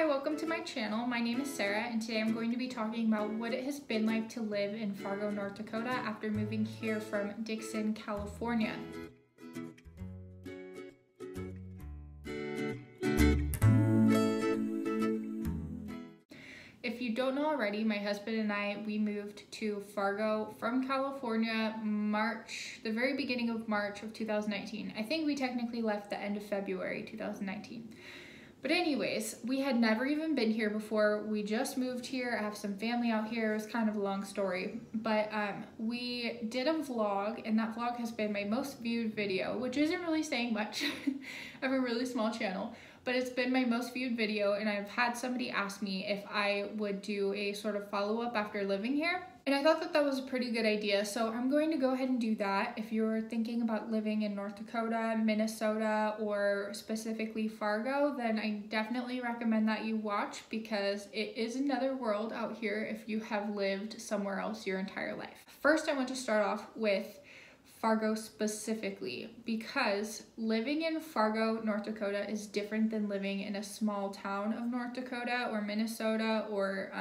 Hi, welcome to my channel. My name is Sarah, and today I'm going to be talking about what it has been like to live in Fargo, North Dakota after moving here from Dixon, California. If you don't know already, my husband and we moved to Fargo from California the very beginning of March of 2019. I think we technically left the end of February 2019. But anyways, we had never even been here before. We just moved here. I have some family out here. It was kind of a long story. But we did a vlog, and that vlog has been my most viewed video, which isn't really saying much. I have a really small channel, but it's been my most viewed video, and I've had somebody ask me if I would do a sort of follow-up after living here. And I thought that that was a pretty good idea, so I'm going to go ahead and do that. If you're thinking about living in North Dakota, Minnesota, or specifically Fargo, then I definitely recommend that you watch because it is another world out here if you have lived somewhere else your entire life. First, I want to start off with Fargo specifically, because living in Fargo, North Dakota is different than living in a small town of North Dakota or Minnesota, or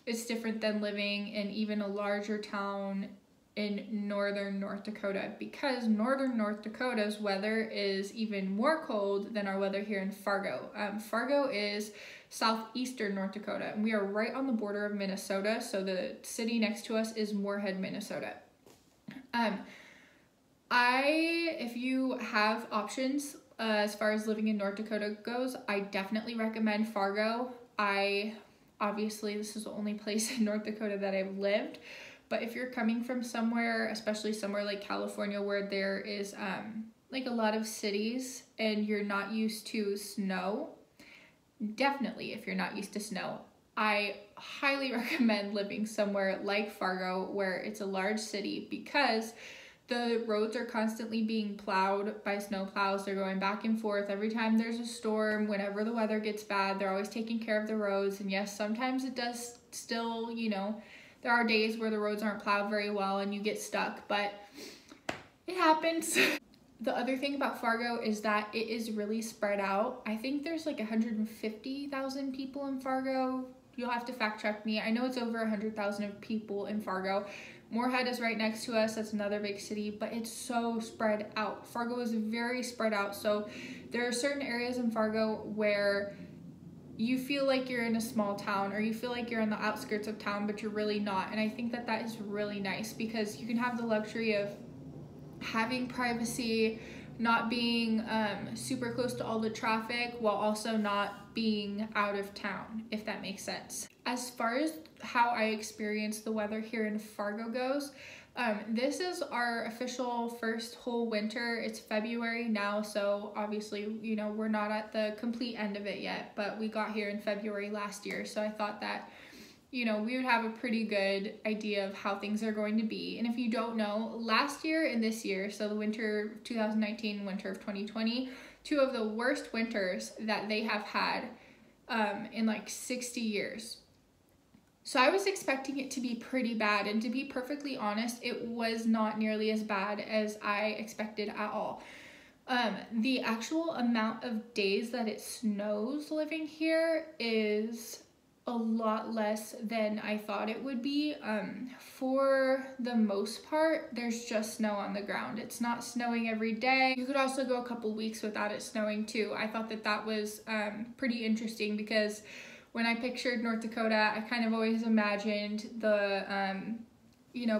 it's different than living in even a larger town in northern North Dakota, because northern North Dakota's weather is even more cold than our weather here in Fargo. Fargo is southeastern North Dakota, and we are right on the border of Minnesota, so the city next to us is Moorhead, Minnesota. If you have options as far as living in North Dakota goes, I definitely recommend Fargo. Obviously, this is the only place in North Dakota that I've lived, but if you're coming from somewhere, especially somewhere like California where there is like a lot of cities and you're not used to snow, definitely if you're not used to snow, I highly recommend living somewhere like Fargo where it's a large city, because the roads are constantly being plowed by snow plows. They're going back and forth every time there's a storm. Whenever the weather gets bad, they're always taking care of the roads. And yes, sometimes it does still, there are days where the roads aren't plowed very well and you get stuck, but it happens. The other thing about Fargo is that it is really spread out. I think there's like 150,000 people in Fargo. You'll have to fact check me. I know it's over 100,000 people in Fargo. Moorhead is right next to us. That's another big city, but it's so spread out. Fargo is very spread out. So there are certain areas in Fargo where you feel like you're in a small town, or you feel like you're on the outskirts of town, but you're really not. And I think that that is really nice because you can have the luxury of having privacy, not being super close to all the traffic, while also not being out of town, if that makes sense. As far as how I experience the weather here in Fargo goes, this is our official first whole winter. It's February now, so obviously, we're not at the complete end of it yet, but we got here in February last year, so I thought that we would have a pretty good idea of how things are going to be. And if you don't know, last year and this year, so the winter of 2019, winter of 2020, two of the worst winters that they have had in like 60 years. So I was expecting it to be pretty bad, and to be perfectly honest, it was not nearly as bad as I expected at all. The actual amount of days that it snows living here is a lot less than I thought it would be. For the most part, there's just snow on the ground. It's not snowing every day. You could also go a couple weeks without it snowing too. I thought that that was pretty interesting, because when I pictured North Dakota, I kind of always imagined the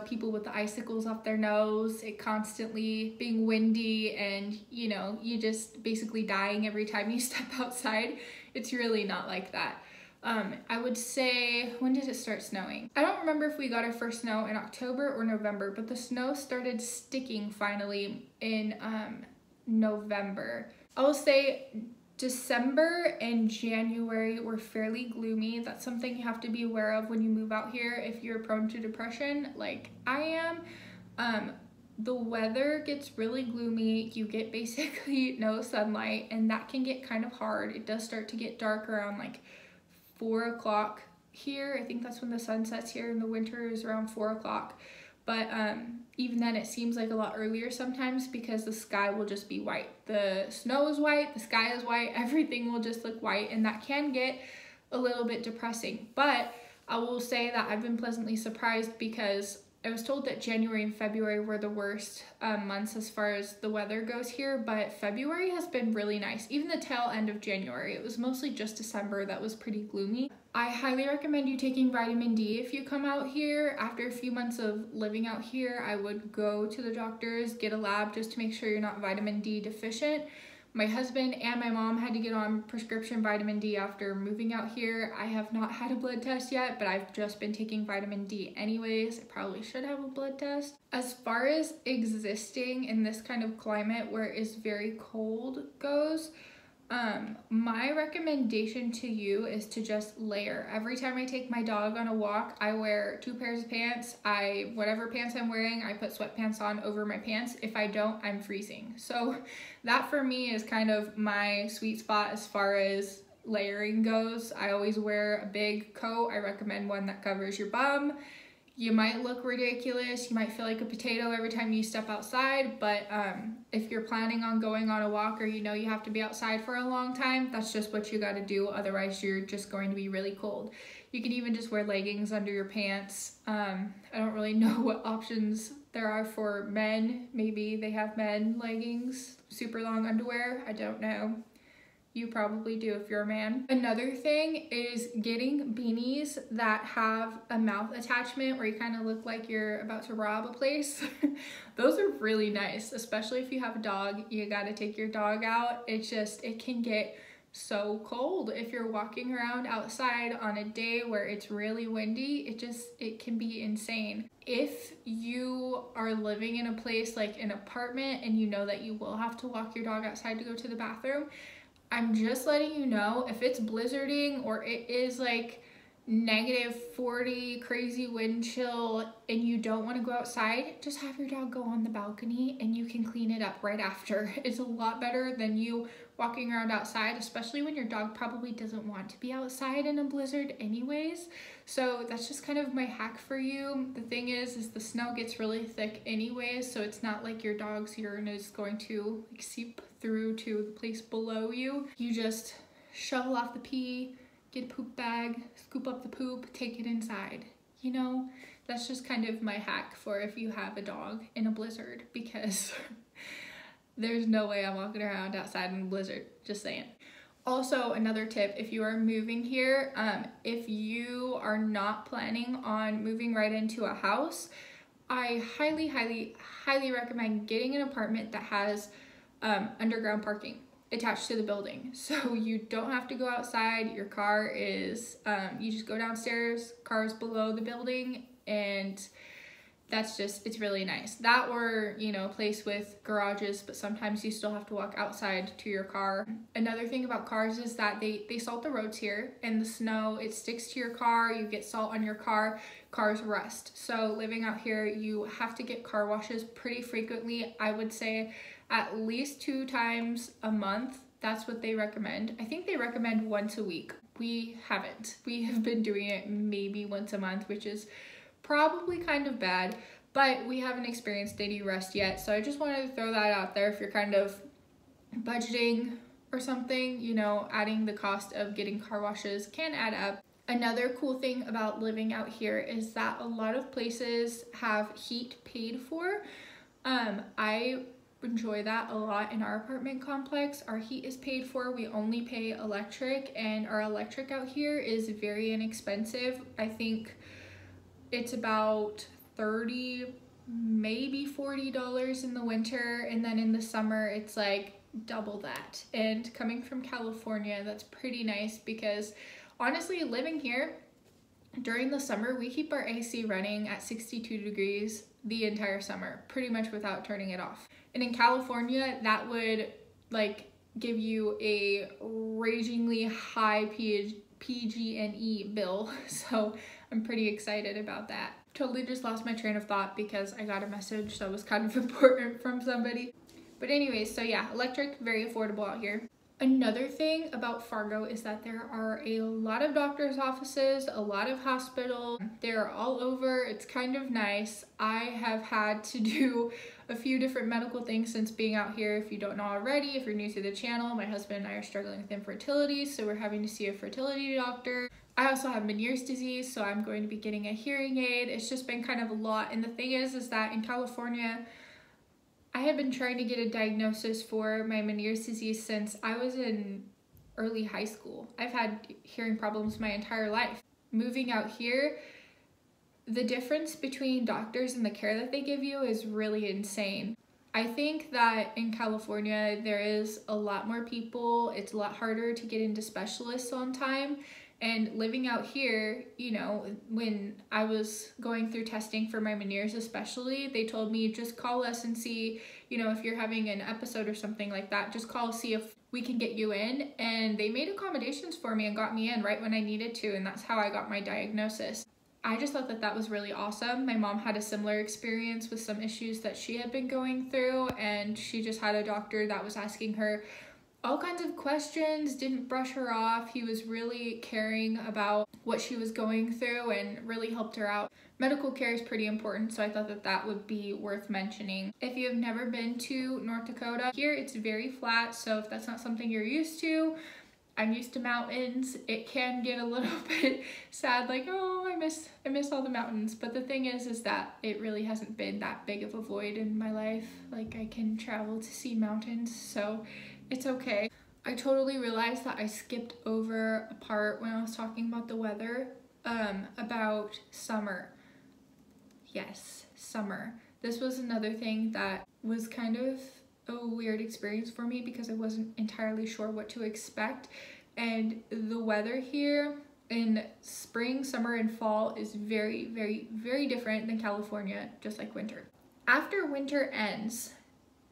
people with the icicles up their nose, it constantly being windy, and you just basically dying every time you step outside. It's really not like that. I would say, when did it start snowing? I don't remember if we got our first snow in October or November, but the snow started sticking finally in November. I will say December and January were fairly gloomy. That's something you have to be aware of when you move out here if you're prone to depression like I am. The weather gets really gloomy. You get basically no sunlight, and that can get kind of hard. It does start to get dark around like 4 o'clock here. I think that's when the sun sets here in the winter, is around 4 o'clock. but even then it seems like a lot earlier sometimes because the sky will just be white. The snow is white, the sky is white, everything will just look white, and that can get a little bit depressing. But I will say that I've been pleasantly surprised because I was told that January and February were the worst months as far as the weather goes here, but February has been really nice. Even the tail end of January, it was mostly just December that was pretty gloomy. I highly recommend you taking vitamin D if you come out here. After a few months of living out here, I would go to the doctors, get a lab just to make sure you're not vitamin D deficient. My husband and my mom had to get on prescription vitamin D after moving out here. I have not had a blood test yet, but I've just been taking vitamin D anyways. I probably should have a blood test. As far as existing in this kind of climate where it is very cold goes, my recommendation to you is to just layer. Every time I take my dog on a walk, I wear 2 pairs of pants. Whatever pants I'm wearing, I put sweatpants on over my pants. If I don't, I'm freezing. So that for me is kind of my sweet spot as far as layering goes. I always wear a big coat. I recommend one that covers your bum. You might look ridiculous, you might feel like a potato every time you step outside, but if you're planning on going on a walk or you know you have to be outside for a long time, that's just what you gotta do, otherwise you're just going to be really cold. You can even just wear leggings under your pants. I don't really know what options there are for men. Maybe they have men leggings, super long underwear, I don't know. You probably do if you're a man. Another thing is getting beanies that have a mouth attachment where you kind of look like you're about to rob a place. Those are really nice, especially if you have a dog. You gotta take your dog out. It can get so cold if you're walking around outside on a day where it's really windy. It can be insane. If you are living in a place like an apartment and you know that you will have to walk your dog outside to go to the bathroom, I'm just letting you know, if it's blizzarding or it is like -40 crazy wind chill and you don't want to go outside, just have your dog go on the balcony and you can clean it up right after. It's a lot better than you walking around outside, especially when your dog probably doesn't want to be outside in a blizzard anyways. So that's just kind of my hack for you. The thing is the snow gets really thick anyways, so it's not like your dog's urine is going to like seep through to the place below you. You just shovel off the pee, get a poop bag, scoop up the poop, take it inside. You know, that's just kind of my hack for if you have a dog in a blizzard, because there's no way I'm walking around outside in a blizzard, just saying. Also, another tip, if you are moving here, if you are not planning on moving right into a house, I highly, highly, highly recommend getting an apartment that has underground parking attached to the building. So you don't have to go outside. Your car is, you just go downstairs, car's below the building, and it's really nice. That, or, you know, a place with garages, but sometimes you still have to walk outside to your car. Another thing about cars is that they salt the roads here, and the snow, it sticks to your car, you get salt on your car, cars rust. So living out here, you have to get car washes pretty frequently. I would say at least 2 times a month. That's what they recommend. I think they recommend once a week. We haven't. We have been doing it maybe once a month, which is probably kind of bad, but we haven't experienced any rust yet. So I just wanted to throw that out there if you're kind of budgeting or something, you know, adding the cost of getting car washes can add up. Another cool thing about living out here is that a lot of places have heat paid for. I enjoy that a lot in our apartment complex. Our heat is paid for. We only pay electric, and our electric out here is very inexpensive. I think it's about $30, maybe $40 in the winter, and then in the summer it's like double that. And coming from California, that's pretty nice, because honestly, living here during the summer, we keep our AC running at 62 degrees the entire summer, pretty much without turning it off. And in California, that would like give you a ragingly high PG&E bill. So I'm pretty excited about that. Totally just lost my train of thought because I got a message that was kind of important from somebody. But anyways, so yeah, electric, very affordable out here. Another thing about Fargo is that there are a lot of doctor's offices, a lot of hospitals. They're all over. It's kind of nice. I have had to do a few different medical things since being out here. If you don't know already, if you're new to the channel, my husband and I are struggling with infertility, so we're having to see a fertility doctor. I also have Meniere's disease, so I'm going to be getting a hearing aid. It's just been kind of a lot. And the thing is that in California, I had been trying to get a diagnosis for my Meniere's disease since I was in early high school. I've had hearing problems my entire life. Moving out here, the difference between doctors and the care that they give you is really insane. I think that in California, there is a lot more people. It's a lot harder to get into specialists on time. And living out here, you know, when I was going through testing for my Meniere's especially, they told me just call us and see, you know, if you're having an episode or something like that, just call, see if we can get you in. And they made accommodations for me and got me in right when I needed to, and that's how I got my diagnosis. I just thought that that was really awesome. My mom had a similar experience with some issues that she had been going through, and she just had a doctor that was asking her all kinds of questions, didn't brush her off. He was really caring about what she was going through and really helped her out. Medical care is pretty important, so I thought that that would be worth mentioning. If you have never been to North Dakota, here it's very flat, so if that's not something you're used to, I'm used to mountains. It can get a little bit sad, like, oh, I miss all the mountains. But the thing is that it really hasn't been that big of a void in my life. Like, I can travel to see mountains, so it's okay. I totally realized that I skipped over a part when I was talking about the weather, about summer. Yes, summer. This was another thing that was kind of a weird experience for me because I wasn't entirely sure what to expect. And the weather here in spring, summer, and fall is very, very, very different than California, just like winter. After winter ends,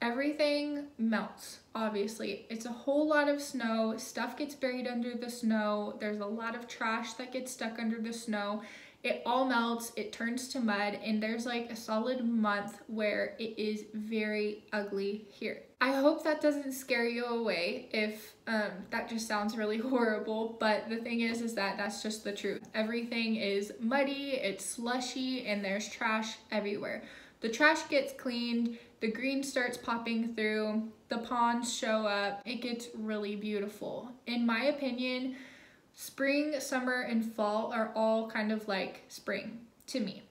everything melts, obviously. It's a whole lot of snow, stuff gets buried under the snow, there's a lot of trash that gets stuck under the snow. It all melts, it turns to mud, and there's like a solid month where it is very ugly here. I hope that doesn't scare you away if that just sounds really horrible, but the thing is that that's just the truth. Everything is muddy, it's slushy, and there's trash everywhere. The trash gets cleaned, the green starts popping through, the ponds show up, it gets really beautiful. In my opinion, spring, summer, and fall are all kind of like spring to me.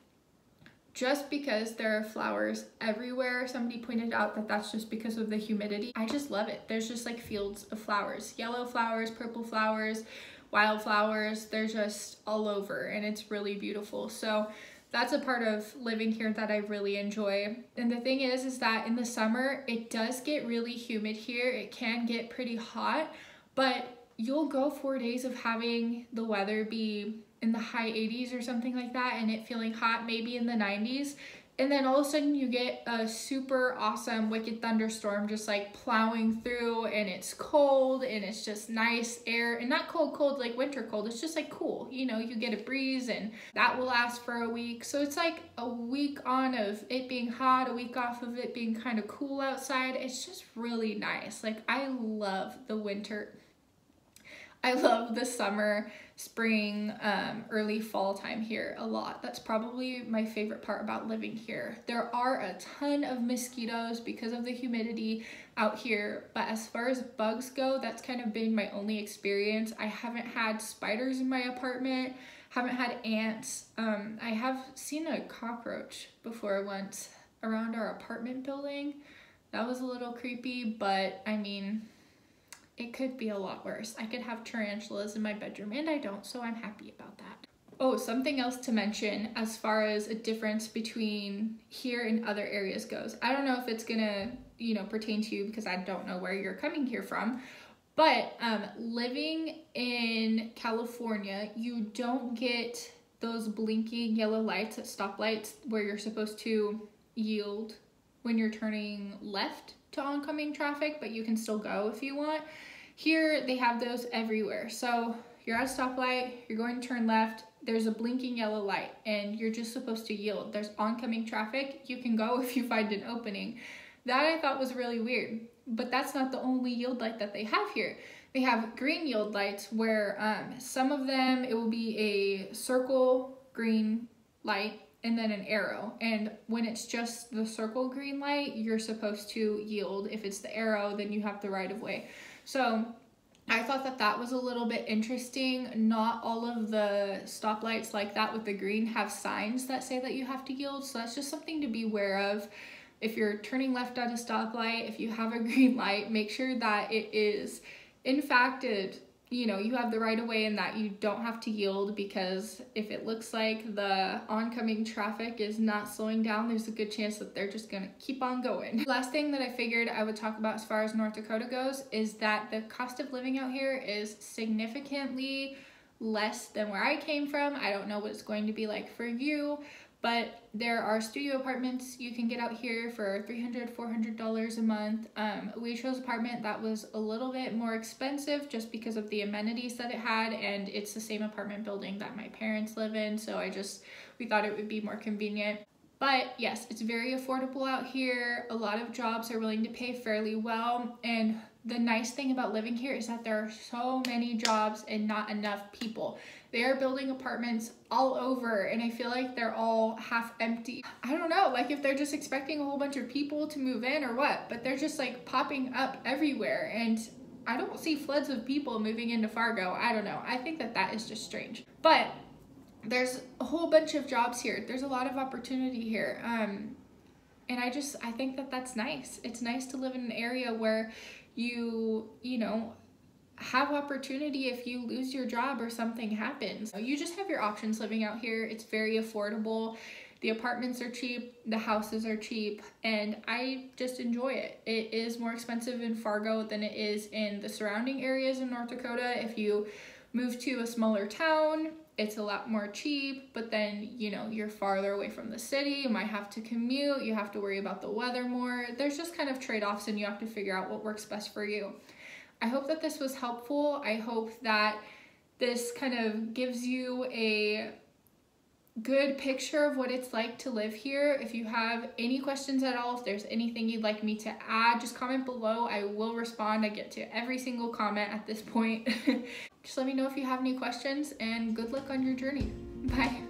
Just because there are flowers everywhere, somebody pointed out that that's just because of the humidity. I just love it. There's just like fields of flowers, yellow flowers, purple flowers, wildflowers, they're just all over and it's really beautiful. So that's a part of living here that I really enjoy. And the thing is that in the summer, it does get really humid here. It can get pretty hot, but you'll go 4 days of having the weather be in the high 80s or something like that and it feeling hot, maybe in the 90s. And then all of a sudden you get a super awesome wicked thunderstorm just like plowing through, and it's cold and it's just nice air, and not cold like winter cold, it's just like cool, you know, you get a breeze and that will last for a week. So it's like a week on of it being hot, a week off of it being kind of cool outside. It's just really nice. Like, I love the winter. I love the summer, spring, early fall time here a lot. That's probably my favorite part about living here. There are a ton of mosquitoes because of the humidity out here, but as far as bugs go, that's kind of been my only experience. I haven't had spiders in my apartment, haven't had ants. I have seen a cockroach before once around our apartment building. That was a little creepy, but I mean, it could be a lot worse. I could have tarantulas in my bedroom, and I don't, so I'm happy about that. Oh, something else to mention as far as a difference between here and other areas goes. I don't know if it's gonna, you know, pertain to you because I don't know where you're coming here from, but living in California, you don't get those blinking yellow lights at stoplights where you're supposed to yield when you're turning left to oncoming traffic, but you can still go if you want. Here, they have those everywhere. So you're at a stoplight, you're going to turn left, there's a blinking yellow light, and you're just supposed to yield. There's oncoming traffic, you can go if you find an opening. That I thought was really weird. But that's not the only yield light that they have here. They have green yield lights where some of them, it will be a circle green light and then an arrow. And when it's just the circle green light, you're supposed to yield. If it's the arrow, then you have the right of way. So I thought that that was a little bit interesting. Not all of the stoplights like that with the green have signs that say that you have to yield. So that's just something to be aware of. If you're turning left at a stoplight, if you have a green light, make sure that it is, in fact, you have the right of way and that you don't have to yield, because if it looks like the oncoming traffic is not slowing down, there's a good chance that they're just gonna keep on going. Last thing that I figured I would talk about as far as North Dakota goes is that the cost of living out here is significantly less than where I came from. I don't know what it's going to be like for you, but there are studio apartments you can get out here for $300, $400 a month. We chose an apartment that was a little bit more expensive just because of the amenities that it had, and it's the same apartment building that my parents live in, so we thought it would be more convenient. But yes, it's very affordable out here. A lot of jobs are willing to pay fairly well, and the nice thing about living here is that there are so many jobs and not enough people. They are building apartments all over, and I feel like they're all half empty. I don't know, like if they're just expecting a whole bunch of people to move in or what, but they're just like popping up everywhere, and I don't see floods of people moving into Fargo. I don't know. I think that that is just strange. But there's a whole bunch of jobs here. There's a lot of opportunity here. And I think that that's nice. It's nice to live in an area where you have opportunity if you lose your job or something happens. You just have your options living out here. It's very affordable. The apartments are cheap, the houses are cheap, and I just enjoy it. It is more expensive in Fargo than it is in the surrounding areas in North Dakota. If you move to a smaller town, it's a lot more cheap, but then, you're farther away from the city, you might have to commute, you have to worry about the weather more. There's just kind of trade-offs, and you have to figure out what works best for you. I hope that this was helpful. I hope that this kind of gives you a good picture of what it's like to live here. If you have any questions at all, if there's anything you'd like me to add, just comment below. I will respond. I get to every single comment at this point. Just let me know if you have any questions, and good luck on your journey. Bye.